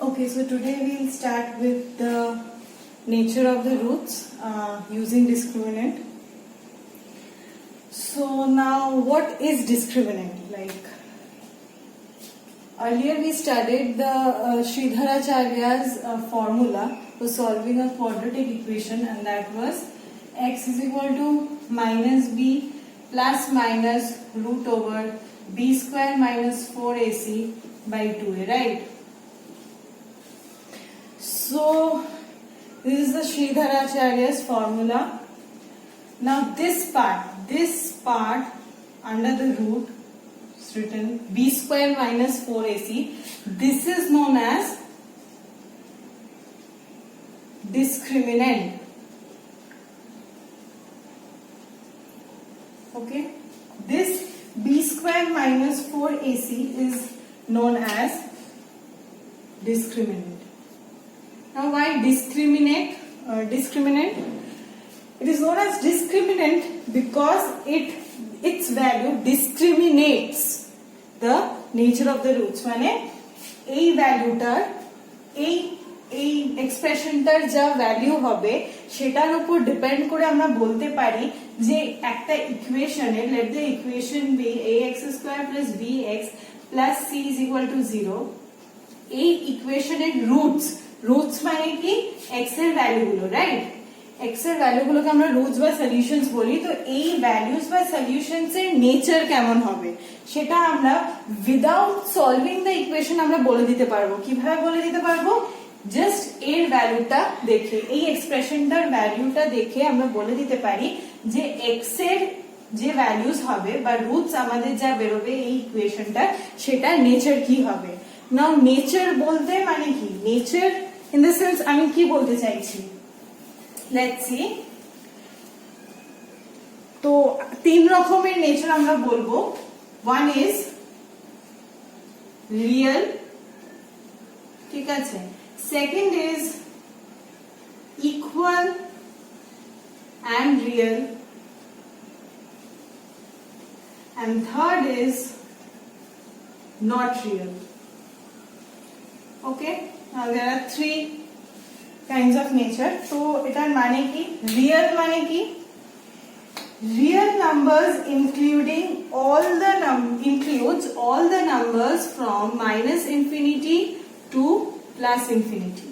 Okay, so today we'll start with the nature of the roots using discriminant. So now what is discriminant? Like earlier we studied the Sridharacharya's formula for solving a quadratic equation, and that was x is equal to minus b plus minus root over b square minus 4ac by 2a, right? So this is the Sridharacharya's formula. Now this part under the root, it's written b square minus 4ac. This is known as discriminant. Okay, this b square minus 4ac is known as discriminant. Now why discriminant? It is known as discriminant because its value discriminates the nature of the roots. মানে এই ভ্যালুটার এই এক্সপ্রেশনটার যা value হবে সেটার উপর depend করে আমরা বলতে পারি যে একটা ইকুয়েশনে let the equation be ax square plus bx plus c is equal to 0. এই ইকুয়েশনের রুটস মানে কি x এর ভ্যালুগুলো, রাইট? x এর ভ্যালুগুলোকে আমরা রুটস বা সলিউশনস বলি। তো এই ভ্যালুস বা সলিউশনস এর নেচার কেমন হবে সেটা আমরা উইদাউট সলভিং দ্য ইকুয়েশন আমরা বলে দিতে পারবো। কিভাবে বলে দিতে পারবো? জাস্ট এর ভ্যালুটা দেখে, এই এক্সপ্রেশনটার ভ্যালুটা দেখে আমরা বলে দিতে পারি যে x এর যে ভ্যালুস হবে বা রুটস আমাদের যা বেরোবে এই ইকুয়েশনটা সেটার নেচার কি হবে। নাও নেচার বলতে মানে কি? নেচার ইন দ্য সেন্স আমি কি বলতে চাইছি, লেটস সি। তো তিন রকমের নেচার আমরা বলবো। ওয়ান ইজ রিয়েল, ঠিক আছে। Second is equal and real, and third is not real. Okay, now there are three kinds of nature. So etar mane ki real mane ki real numbers includes all the numbers from minus infinity to plus infinity,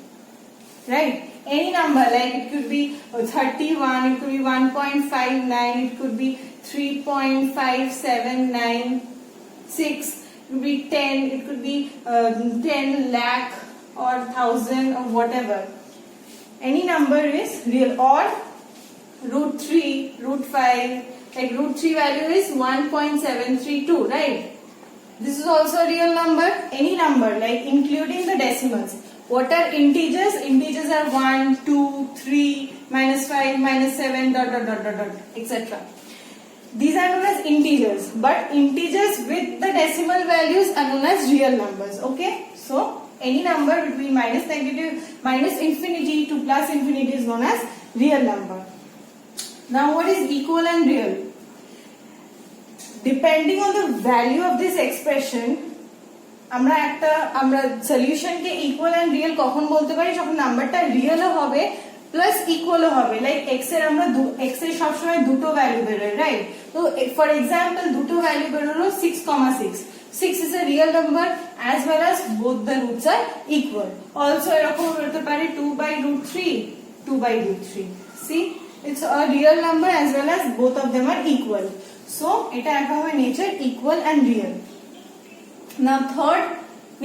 right? Any number, like it could be 31, it could be 1.59, it could be 3.5796, it could be 10, it could be 10 lakh or 1000 or whatever. Any number is real. Or root 3, root 5, like root 3 value is 1.732, right? This is also a real number. Any number, like including the decimals. What are integers? Integers are 1, 2, 3, minus 5, minus 7, dot, etc. These are known as integers. But integers with the decimal values are known as real numbers. Okay? So, any number between minus infinity to plus infinity is known as real number. Now, what is equal and real? Depending on the value of this expression, আমরা সলিউশনকে equal and real কখন বলতে পারি? যখন নাম্বারটা রিয়েলও হবে plus ইকুয়ালও হবে। Like x এর সব সময় দুটো ভ্যালু বেরোয়, রাইট? তো ফর এক্সাম্পল দুটো ভ্যালু বেরোলো 6,6. 6 is a real number as well as both the roots are equal. Also এরকম হতে পারে 2/√3, 2/√3. See, it's a real number as well as both of them are equal. So এটা একটা হবে nature equal and real. Now third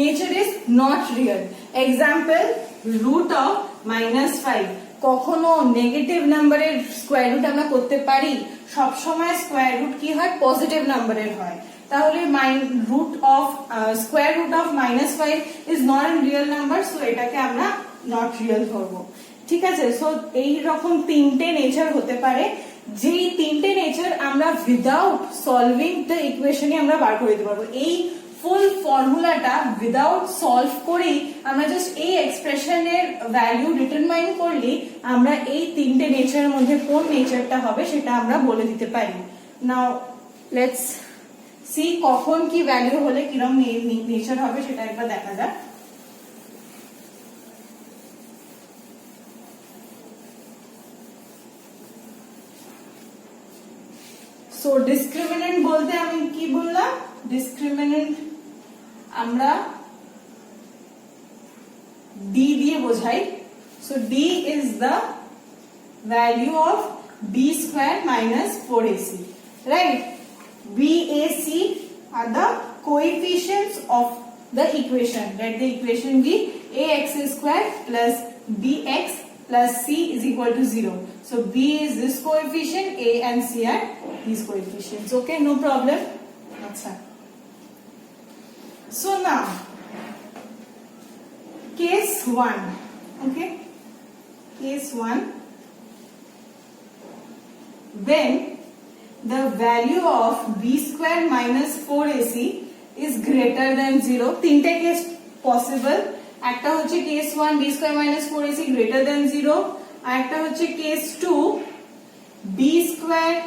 nature is not real. Example, root of -5. কখনো negative নাম্বারের square root আমরা করতে পারি? সব সময় স্কয়ার রুট কি হয়? পজিটিভ নাম্বারের হয়। তাহলে square root of -5 is not a real number, so এটাকে আমরা not real ধরবো। ঠিক আছে? সো এই রকম তিনটে নেচার হতে পারে, যেই তিনটে নেচার আমরা উইদাউট সলভিং দ্য ইকুয়েশনে আমরা বার করে দিতে পারবো। এই ফুল ফর্মুলাটা উইদাউট সলভ করেই আমরা জাস্ট এই এক্সপ্রেশনের ভ্যালু ডিটারমাইন করলে আমরা এই তিনটে নেচারের মধ্যে কোন নেচারটা হবে সেটা আমরা বলে দিতে পারি। নাও লেটস সি কখন কি ভ্যালু হলে কিরকম নেচার হবে সেটা একবার দেখা যাক। সো ডিসক্রিমিনেন্ট বলতে আমি কি বললাম, ডিসক্রিমিনেন্ট আমরা d দিয়ে বোঝাই। So d is the value of b square minus 4ac, right? b, a, c are the coefficients of the equation. Let the equation be ax square plus bx plus c is equal to 0. So b is this coefficient, a and c are these coefficients. Okay, no problem. Acha. So now case 1. Okay, case 1, when the value of b square minus 4ac is greater than 0. তিনটে case possible. একটা হচ্ছে case 1 b square minus 4ac greater than 0, আর একটা হচ্ছে case 2 b square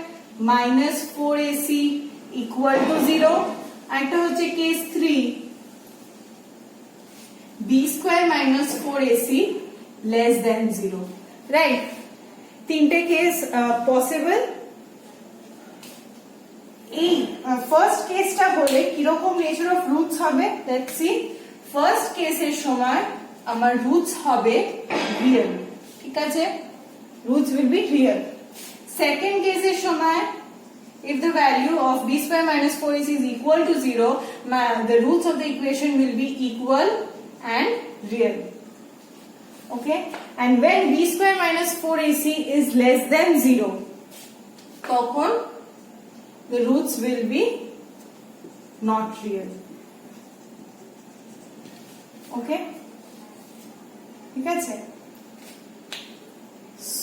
minus 4ac equal to 0, আর একটা হচ্ছে case 3 b square minus 4ac less than 0, right? তিনটে case possible. এই first কেসটা হলে কি রকম নেচার অফ রুটস হবে, লেটস সি। ফার্স্ট কেসের সময় আমার রুটস হবে রিয়েল, ঠিক আছে, roots will be real. Second কেসের সময় if the value of b square minus 4ac is equal to 0, the roots of the equation will be equal and real. Okay, and when b square minus 4ac is less than 0, তখন the roots will be not real. Okay, ঠিক আছে।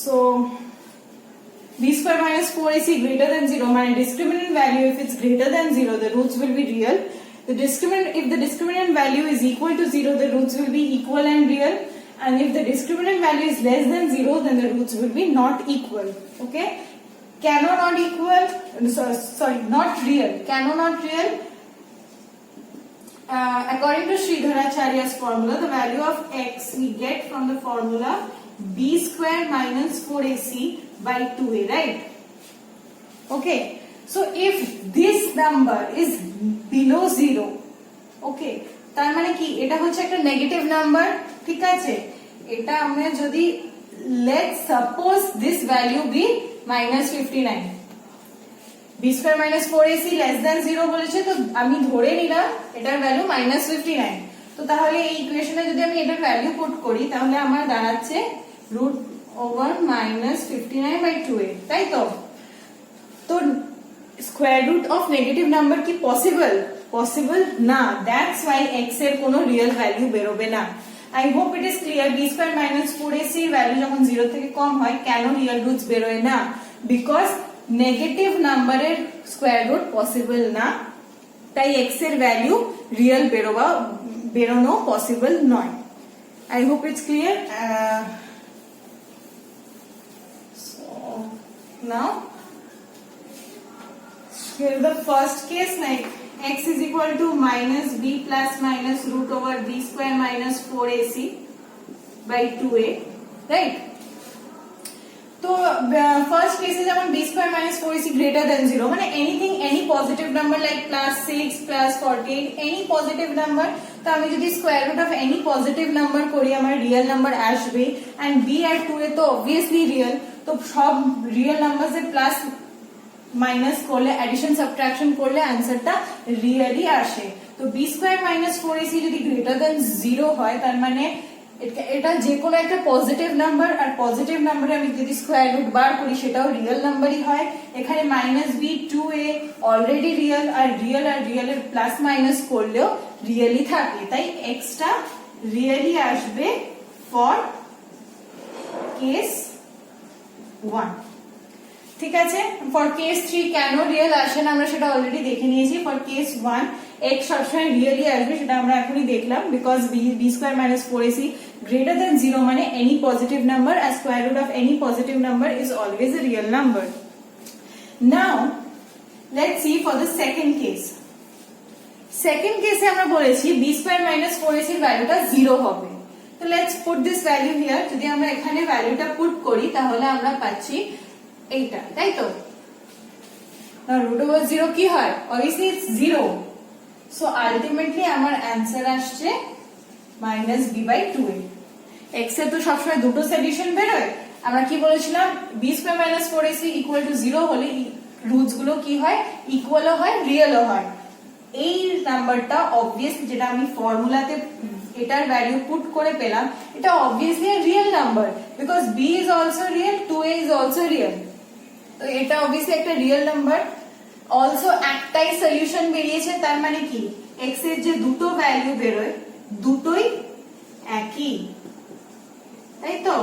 So b square minus 4ac greater than 0, my discriminant value if it's greater than 0, the roots will be real. The discriminant, if the discriminant value is equal to 0, the roots will be equal and real. And if the discriminant value is less than 0, then the roots will be not equal. Okay, cannot not equal, sorry, not real, cannot not real. According to Sridharacharya's formula, the value of x we get from the formula b square minus 4ac by 2a, right? Okay, so if this number is below 0, okay, তার মানে কি এটা হচ্ছে একটা negative number, ঠিক আছে। এটা আমরা যদি let's suppose this value be -59, b square minus 4ac less than 0 বলেছে, তো আমি ধরে নিলাম এটার ভ্যালু -59। তো তাহলে এই ইকুয়েশনে যদি আমি এটার ভ্যালু পুট করি তাহলে আমার দাঁড়াচ্ছে root over -59 by 2a, তাই তো। তো square root of negative number কি পসিবল? পসিবল না, দ্যাটস ওয়াই x এর কোনো রিয়েল ভ্যালু বেরোবে না। I hope it is clear. b square minus 4ac value যখন 0 থেকে কম হয় কেন রিয়েল রুটস বেরোয় না? বিকজ নেগেটিভ নাম্বারের স্কয়ার রুট পসিবল না, তাই x এর ভ্যালু রিয়েল বেরোনো পসিবল নয়। I hope it's clear. So now here the first case, like x is equal to minus b plus minus root over b square minus 4ac by 2a, right? তো first কেসে যেমন b square minus 4ac greater than 0, মানে anything, any positive number like +6 +48, any positive number. তো আমি যদি square root of any positive number করি আমার real number আসবে, এন্ড b আর 2a তো অবভিয়াসলি রিয়েল, তো সব রিয়েল নাম্বারসে প্লাস মাইনাস করলে, অ্যাডিশন সাবট্রাকশন করলে অ্যান্সারটা রিয়েলি আসে। তো b square minus 4ac যদি গ্রেটার দ্যান 0 হয় তার মানে এটা যে কোনো একটা পজিটিভ নাম্বার, আর পজিটিভ নাম্বারে আমি যদি স্কয়ার রুট বার করি সেটাও রিয়েল নাম্বারই হয়। এখানে -b 2a অলরেডি রিয়েল, আর রিয়েলের প্লাস মাইনাস করলেও রিয়েলি থাকে, তাই এক্সটা রিয়েলি আসবে ফর কেস 1, ঠিক আছে। ফর কেস 3 কেন রিয়েল আসে না আমরা সেটা অলরেডি দেখে নিয়েছি। ফর কেস 1 x সবসময় রিয়েলি আসবে, সেটা আমরা এখনই দেখলাম, because b square minus 4ac greater than 0 মানে any positive number, as square root of any positive number is always a real number. Now let's see for the second case. Second case এ আমরা বলেছি b square minus 4ac এর ভ্যালুটা 0 হবে। তো let's put this value here. যদি আমরা এখানে ভ্যালুটা পুট করি তাহলে আমরা পাচ্ছি এইটা, তাই তো। Now root over 0 কি হয়? Obviously it's 0. So ultimately আমার answer আসছে minus b by 2a. x এর তো সবসময় দুটো সলিউশন বেরোয়, আমরা কি বলেছিলাম b square minus 4ac equal to 0 হলে রুটস গুলো কি হয়, ইকুয়ালও হয় রিয়েলও হয়। এই নাম্বারটা অবভিয়াসলি যেটা আমি ফর্মুলাতে এটার ভ্যালু পুট করে পেলাম, এটা obviously real number because b is also real, 2a is also real. তো এটা অবভিয়াসলি একটা রিয়েল নাম্বার। অলসো একটাই সলিউশন বেরিয়েছে, তার মানে কি x এর যে দুটো ভ্যালু বেরোয় দুটোই একই, তাই তো?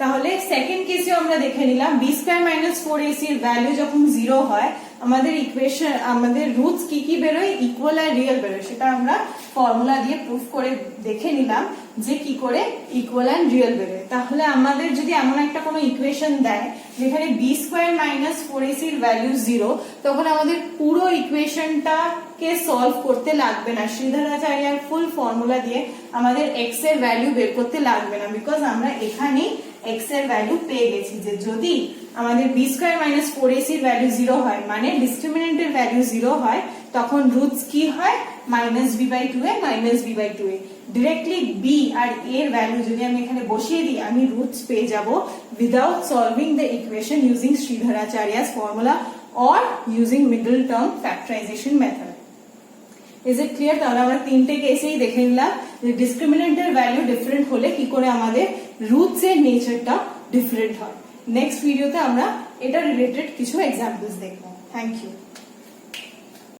তাহলে সেকেন্ড কেসে আমরা দেখে নিলাম b স্কয়ার মাইনাস 4ac এর ভ্যালু যখন 0 হয় আমাদের ইকুয়েশন, আমাদের রুটস কি কি বেরোয়, ইকুয়াল আর রিয়েল বেরোয়। সেটা আমরা ফর্মুলা দিয়ে প্রুফ করে দেখে নিলাম যে কি করে ইকুয়াল এন্ড রিয়েল বেরোয়। তাহলে আমাদের যদি এমন একটা কোনো ইকুয়েশন দেয় যেখানে b স্কয়ার মাইনাস 4ac এর ভ্যালু 0, তখন আমাদের পুরো ইকুয়েশনটাকে সলভ করতে লাগবে না, শ্রীধরাচার্যের ফুল ফর্মুলা দিয়ে আমাদের x এর ভ্যালু বের করতে লাগবে না, বিকজ আমরা এখানেই x এর ভ্যালু পেয়ে গেছি যে যদি আমাদের b স্কয়ার মাইনাস 4ac এর ভ্যালু 0 হয় মানে ডিসক্রিমিনেন্টের ভ্যালু 0 হয়, তখন রুটস কি হয়, minus b by 2a minus b by 2a। Directly b আর a এর ভ্যালু যদি আমি এখানে বসিয়ে দিই আমি রুটস পেয়ে যাব without solving the equation using শ্রীধরাচার্য's formula or using middle term factorisation method. Is it clear? তাহলে আমরা তিনটে কেসেই দেখে নিলাম যে ডিসক্রিমিনেন্টের ভ্যালু ডিফারেন্ট হলে কি করে আমাদের রুটস এর নেচারটা ডিফারেন্ট হয়। নেক্সট ভিডিওতে আমরা এটা রিলেটেড কিছু এক্সাম্পলস দেখবো। Thank you.